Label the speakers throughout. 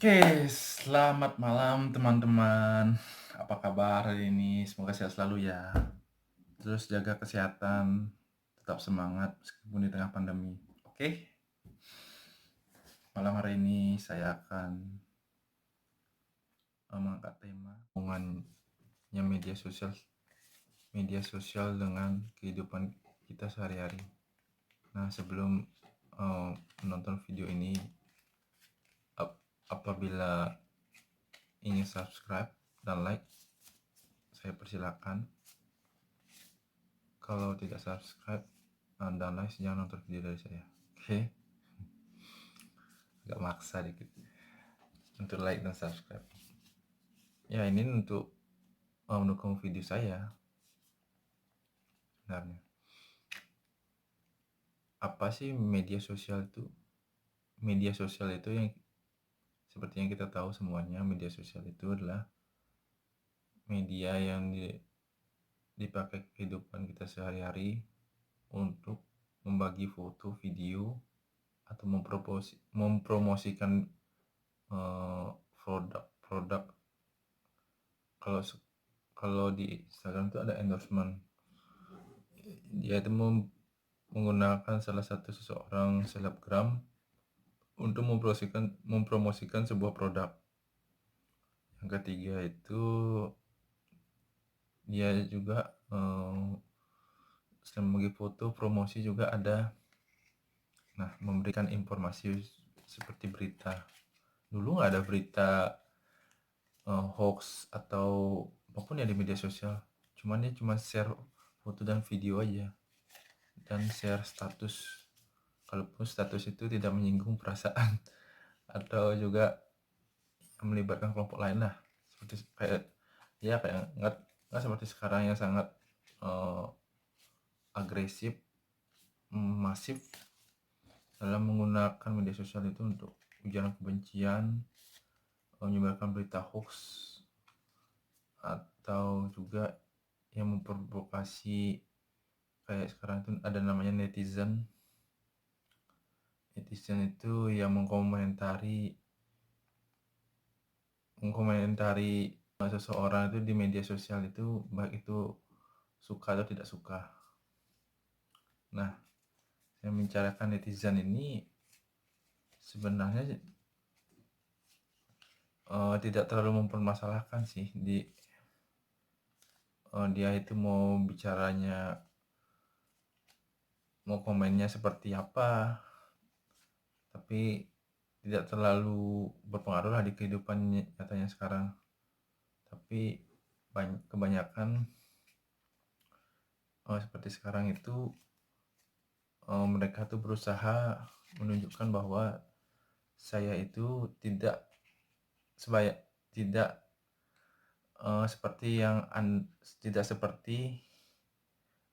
Speaker 1: Oke, selamat malam teman-teman. Apa kabar hari ini? Semoga sehat selalu ya. Terus jaga kesehatan, tetap semangat meskipun di tengah pandemi. Oke, malam hari ini saya akan mengangkat tema hubungannya media sosial dengan kehidupan kita sehari-hari. Nah, sebelum menonton video ini, apabila ingin subscribe dan like, saya persilakan. Kalau tidak subscribe dan like, jangan nonton video dari saya. Oke, agak maksa dikit untuk like dan subscribe. Ya, ini untuk mendukung video saya sebenarnya. Apa sih media sosial itu? Media sosial itu yang seperti yang kita tahu semuanya, media sosial itu adalah media yang dipakai kehidupan kita sehari-hari untuk membagi foto, video, atau mempromosikan produk. Kalau di Instagram itu ada endorsement. Dia itu menggunakan salah satu seseorang selebgram untuk mempromosikan sebuah produk. Yang ketiga itu dia juga selain membagi foto, promosi juga ada. Nah, memberikan informasi seperti berita. Dulu nggak ada berita hoax atau apapun ya di media sosial. Cuman dia cuma share foto dan video aja. Dan share status. Kalaupun status itu tidak menyinggung perasaan atau juga melibatkan kelompok lain lah. Seperti kayak nggak seperti sekarang yang sangat agresif, masif dalam menggunakan media sosial itu untuk ujaran kebencian, menyebarkan berita hoax, atau juga yang memprovokasi. Kayak sekarang itu ada namanya netizen itu yang mengkomentari seseorang itu di media sosial itu, baik itu suka atau tidak suka. Nah, yang membicarakan netizen ini sebenarnya tidak terlalu mempermasalahkan sih. Dia itu mau bicaranya, mau komennya seperti apa, tapi tidak terlalu berpengaruh lah di kehidupan nyatanya sekarang. Tapi kebanyakan seperti sekarang itu mereka tuh berusaha menunjukkan bahwa saya itu tidak seperti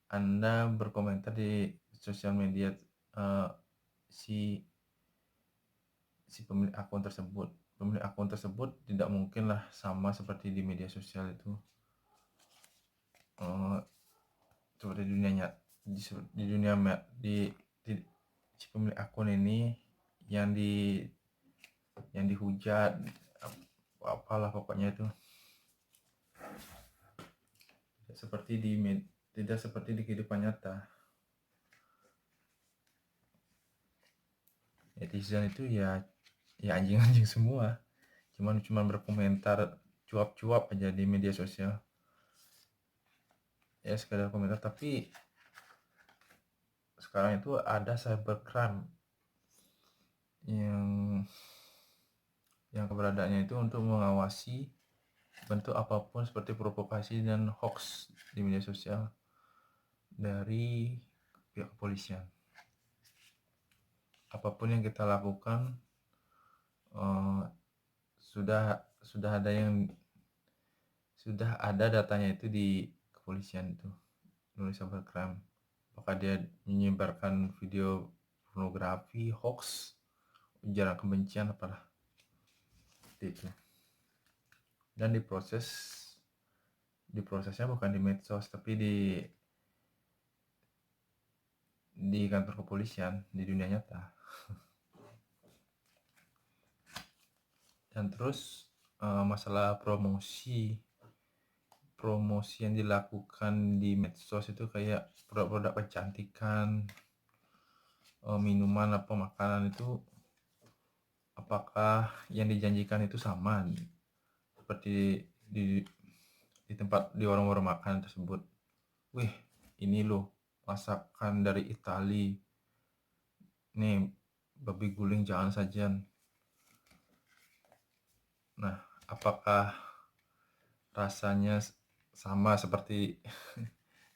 Speaker 1: Anda berkomentar di sosial media si pemilik akun tersebut. Pemilik akun tersebut tidak mungkinlah sama seperti di media sosial itu. Seperti si pemilik akun ini yang dihujat, apalah pokoknya itu. Tidak seperti di kehidupan nyata. Netizen itu ya anjing-anjing semua. Cuman berkomentar cuap-cuap aja di media sosial. Ya sekadar komentar, tapi sekarang itu ada cybercrime yang keberadaannya itu untuk mengawasi bentuk apapun seperti provokasi dan hoax di media sosial dari pihak kepolisian. Apapun yang kita lakukan sudah ada datanya itu di kepolisian itu, nulis cybercrime. Apakah dia menyebarkan video pornografi, hoax, ujaran kebencian, apalah seperti itu. Dan diprosesnya bukan di medsos, tapi di kantor kepolisian, di dunia nyata. Dan terus masalah promosi yang dilakukan di medsos itu kayak produk-produk kecantikan, minuman apa makanan itu, apakah yang dijanjikan itu sama seperti di tempat di warung-warung makan tersebut. Wih, ini loh masakan dari Itali. Nih, babi guling jangan sajian. Nah, apakah rasanya sama seperti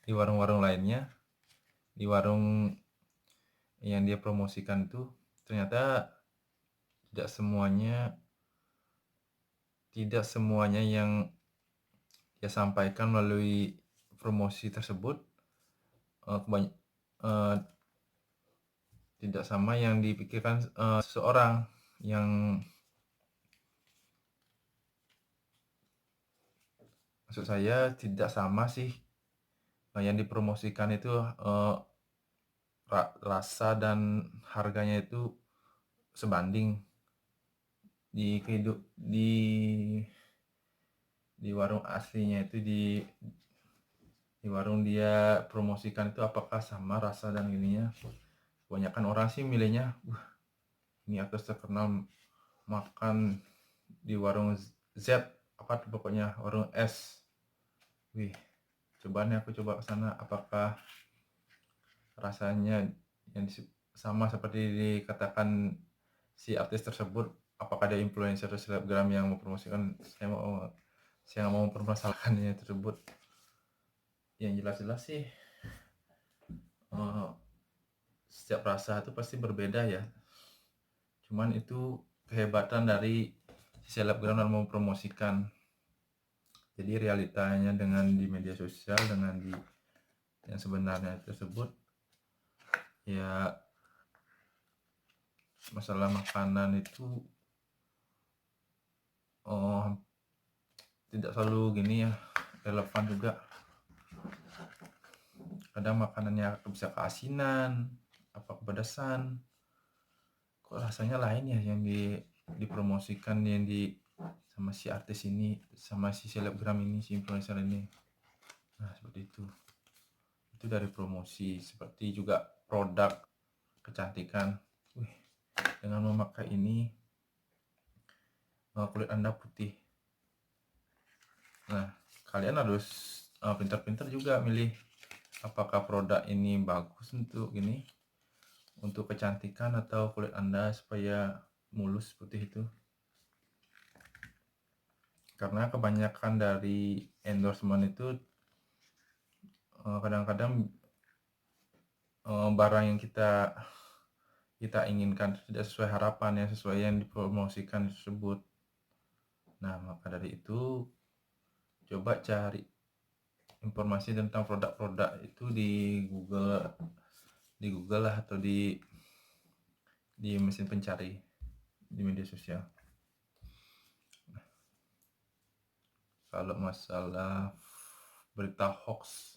Speaker 1: di warung-warung lainnya? Di warung yang dia promosikan itu ternyata tidak semuanya yang dia sampaikan melalui promosi tersebut tidak sama yang dipikirkan seseorang. Yang maksud saya tidak sama sih yang dipromosikan itu, rasa dan harganya itu sebanding. Di warung aslinya itu, di warung dia promosikan itu apakah sama rasa dan ininya. Kebanyakan orang sih milihnya, ini artis terkenal makan di warung Z, apa tuh pokoknya warung S. Wih, coba nih aku coba ke sana, apakah rasanya yang sama seperti dikatakan si artis tersebut. Apakah ada influencer atau selebgram yang mempromosikan. Saya nggak mau mempermasalahkannya tersebut. Yang jelas-jelas sih setiap rasa itu pasti berbeda ya. Cuman itu kehebatan dari selebgram dalam mempromosikan. Jadi realitanya dengan di media sosial dengan di yang sebenarnya tersebut ya, masalah makanan itu tidak selalu gini ya, relevan juga. Kadang makanannya bisa keasinan, apa kepedasan, kok rasanya lain ya yang dipromosikan yang sama si artis ini, sama si selebgram ini, si influencer ini. Nah, seperti itu dari promosi. Seperti juga produk kecantikan. Wih, dengan memakai ini kulit Anda putih. Nah, kalian harus pintar-pintar juga milih apakah produk ini bagus untuk ini, untuk kecantikan atau kulit Anda supaya mulus putih itu. Karena kebanyakan dari endorsement itu kadang-kadang barang yang kita inginkan tidak sesuai harapan, ya sesuai yang dipromosikan tersebut. Nah, maka dari itu coba cari informasi tentang produk-produk itu di Google lah, atau di mesin pencari di media sosial. Nah, kalau masalah berita hoax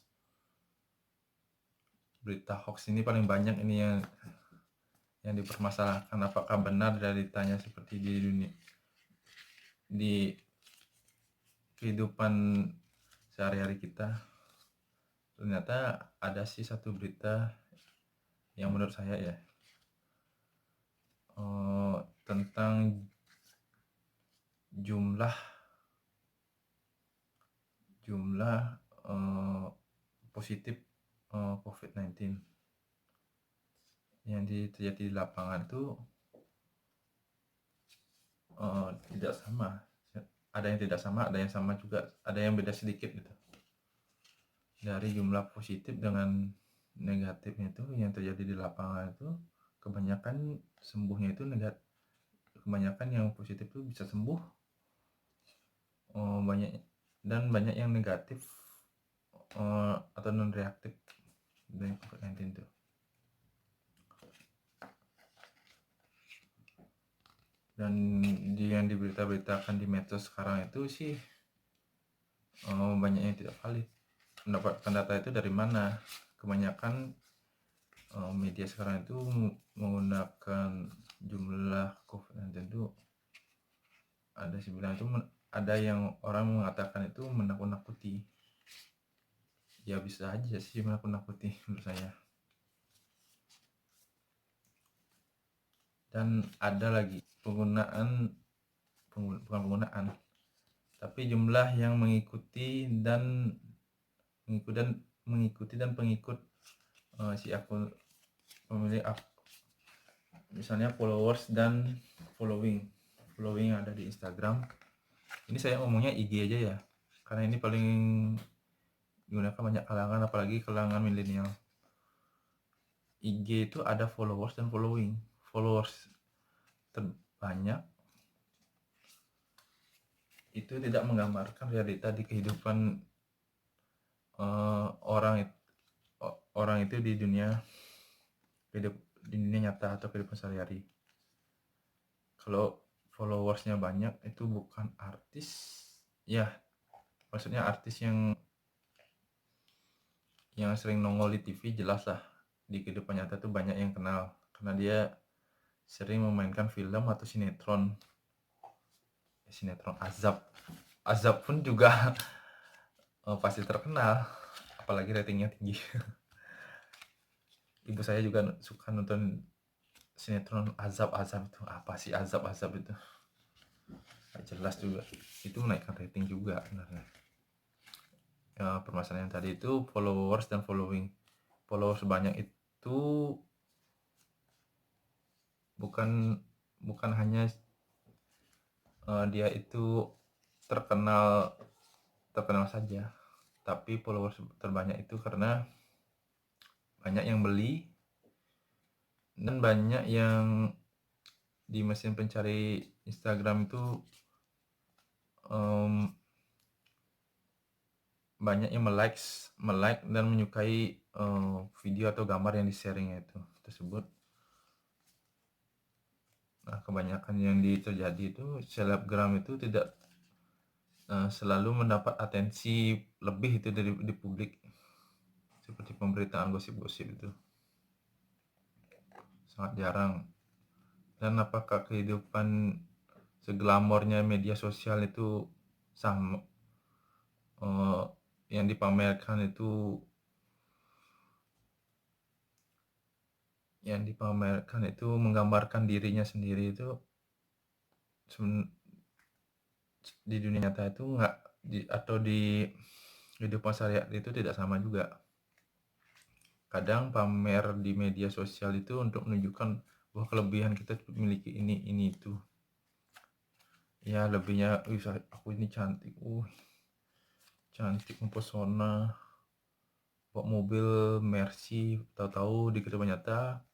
Speaker 1: ini paling banyak ini yang dipermasalahkan. Apakah benar beritanya seperti di dunia, di kehidupan sehari-hari kita. Ternyata ada sih satu berita yang menurut saya ya tentang jumlah positif COVID-19 yang terjadi di lapangan itu tidak sama. Ada yang tidak sama, ada yang sama juga, ada yang beda sedikit gitu. Dari jumlah positif dengan negatifnya itu yang terjadi di lapangan itu, kebanyakan sembuhnya itu negatif. Kebanyakan yang positif itu bisa sembuh banyak yang negatif atau non reaktif dari COVID-19 itu. Dan yang diberitakan di medsos sekarang itu sih banyak yang tidak valid. Mendapatkan data itu dari mana? Kebanyakan media sekarang itu menggunakan jumlah COVID-19 itu ada sih bilang itu ada yang orang mengatakan itu menakut-nakuti. Ya bisa aja sih menakut-nakuti menurut saya. Dan ada lagi bukan penggunaan, tapi jumlah yang mengikuti dan pengikut si akun pemilik misalnya followers dan following yang ada di Instagram. Ini saya ngomongnya IG aja ya, karena ini paling digunakan banyak kalangan, apalagi kalangan milenial. IG itu ada followers dan following. Followers terbanyak itu tidak menggambarkan realita di kehidupan orang itu di dunia nyata atau kehidupan sehari-hari. Kalau followersnya banyak itu bukan artis ya, maksudnya artis yang sering nongol di TV, jelas lah di kehidupan nyata tuh banyak yang kenal karena dia sering memainkan film atau sinetron azab pun juga pasti terkenal, apalagi ratingnya tinggi. Ibu saya juga suka nonton sinetron azab itu. Apa sih azab itu? Gak jelas juga. Itu menaikkan rating juga sebenarnya. Ya, permasalahan tadi itu followers dan following. Followers banyak itu bukan hanya dia itu terkenal saja, tapi followers terbanyak itu karena banyak yang beli dan banyak yang di mesin pencari Instagram itu banyak yang melike dan menyukai video atau gambar yang di-sharing itu tersebut. Nah, kebanyakan yang terjadi itu selebgram itu tidak selalu mendapat atensi lebih itu dari di publik, seperti pemberitaan gosip-gosip itu sangat jarang. Dan apakah kehidupan seglamornya media sosial itu sama yang dipamerkan itu menggambarkan dirinya sendiri itu di dunia nyata itu enggak atau di kehidupan sehari-hari itu tidak sama juga. Kadang pamer di media sosial itu untuk menunjukkan bahwa kelebihan kita memiliki ini itu. Ya lebihnya, aku ini cantik, mempesona, bawa mobil Mercy, tahu-tahu di kehidupan nyata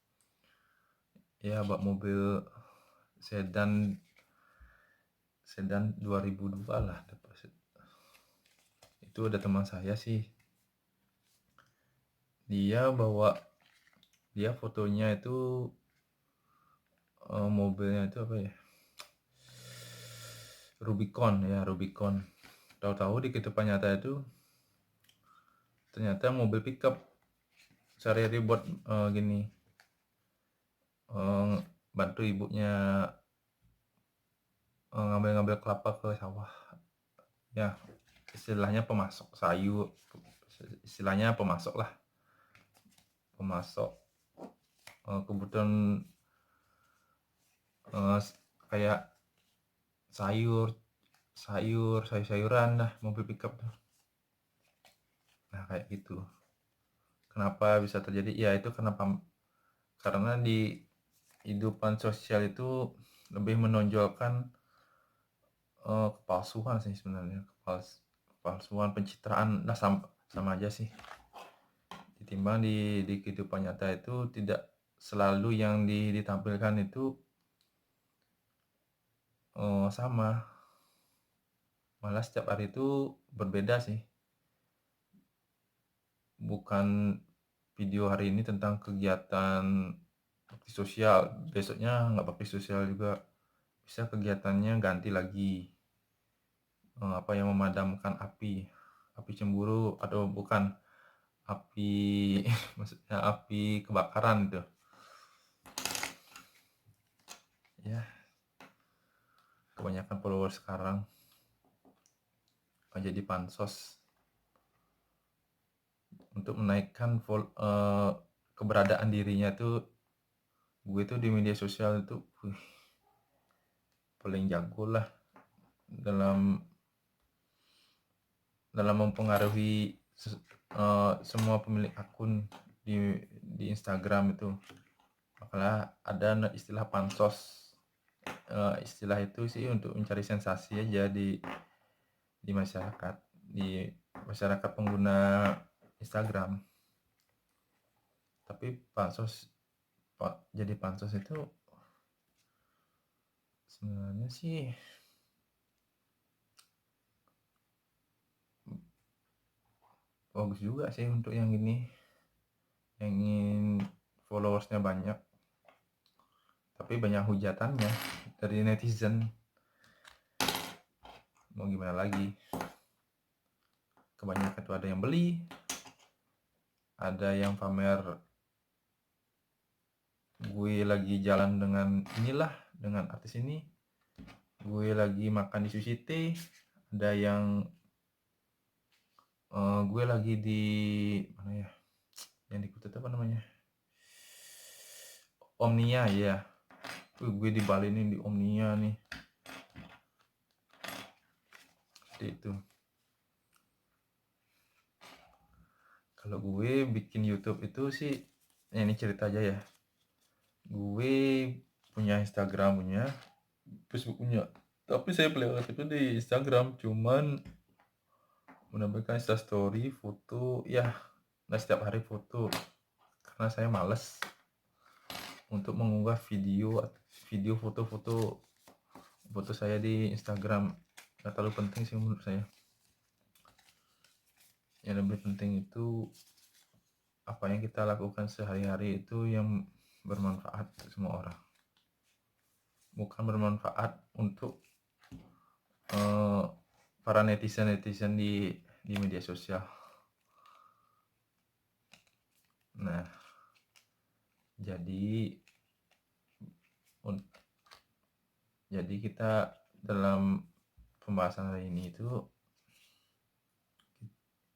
Speaker 1: ya bawa mobil sedan 2002 lah. Itu ada teman saya sih, dia fotonya itu mobilnya itu apa ya, Rubicon. Tahu-tahu di kehidupan nyata itu ternyata mobil pickup. Sehari-hari buat gini, bantu ibunya ngambil kelapa ke sawah ya, istilahnya pemasok sayur, pemasok kebutuhan kayak sayuran dah, mobil pickup tuh. Nah kayak gitu. Kenapa bisa terjadi ya, itu karena di kehidupan sosial itu lebih menonjolkan kepalsuan sih sebenarnya, kepalsuan, pencitraan. Nah sama aja sih, ditimbang di kehidupan nyata itu tidak selalu yang ditampilkan itu sama, malah setiap hari itu berbeda sih. Bukan video hari ini tentang kegiatan bakti sosial, besoknya nggak bakti sosial juga, bisa kegiatannya ganti lagi, apa yang memadamkan api cemburu, atau bukan api maksudnya api kebakaran itu ya. kebanyakan followers sekarang jadi pansos untuk menaikkan keberadaan dirinya tuh. Gue tuh di media sosial itu paling jago lah dalam mempengaruhi semua pemilik akun di Instagram itu. Makanya ada istilah pansos. Istilah itu sih untuk mencari sensasi aja di masyarakat pengguna Instagram. Tapi jadi pansos itu sebenarnya sih bagus juga sih untuk yang ini, yang ingin followersnya banyak, tapi banyak hujatannya dari netizen. Mau gimana lagi, kebanyakan tuh ada yang beli, ada yang pamer gue lagi jalan dengan artis ini, gue lagi makan di Sushi Tei, ada yang gue lagi di mana ya, yang di Kuta apa namanya, Omnia ya, gue di Bali nih di Omnia nih, seperti itu. Kalau gue bikin YouTube itu sih, ini cerita aja ya, gue punya Instagram, punya Facebook, punya, tapi saya pelihara itu di Instagram cuman menambahkan story foto ya, nah setiap hari foto, karena saya males untuk mengunggah video foto saya di Instagram. Nggak terlalu penting sih menurut saya. Yang lebih penting itu apa yang kita lakukan sehari-hari itu yang bermanfaat untuk semua orang, bukan bermanfaat untuk para netizen di media sosial. Nah, jadi kita dalam pembahasan hari ini itu,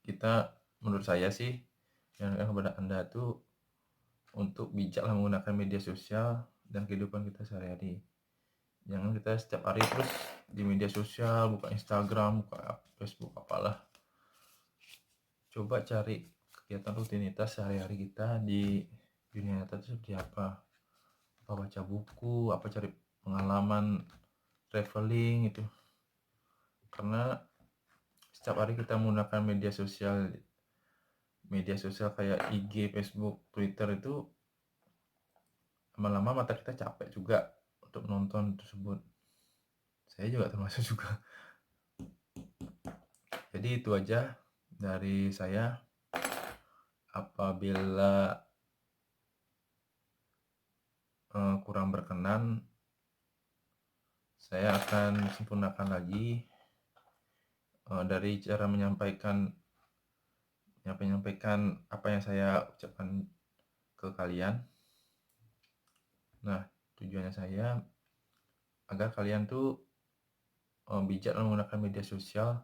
Speaker 1: kita menurut saya sih yang kepada Anda tuh untuk bijaklah menggunakan media sosial dan kehidupan kita sehari-hari. Jangan kita setiap hari terus di media sosial, buka Instagram, buka Facebook, apalah. Coba cari kegiatan rutinitas sehari-hari kita di dunia nyata itu seperti apa. Apa baca buku, apa cari pengalaman traveling itu. Karena setiap hari kita menggunakan media sosial kayak IG, Facebook, Twitter itu, lama-lama mata kita capek juga untuk menonton tersebut. Saya juga termasuk juga. Jadi itu aja dari saya. Apabila kurang berkenan, saya akan sempurnakan lagi dari cara menyampaikan apa yang saya ucapkan ke kalian. Nah, tujuannya saya agar kalian tuh bijak menggunakan media sosial.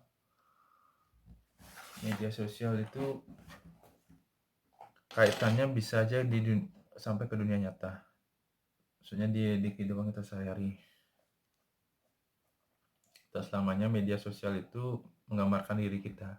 Speaker 1: Media sosial itu kaitannya bisa aja sampai ke dunia nyata. Maksudnya di kehidupan kita sehari-hari. Tak selamanya media sosial itu menggambarkan diri kita.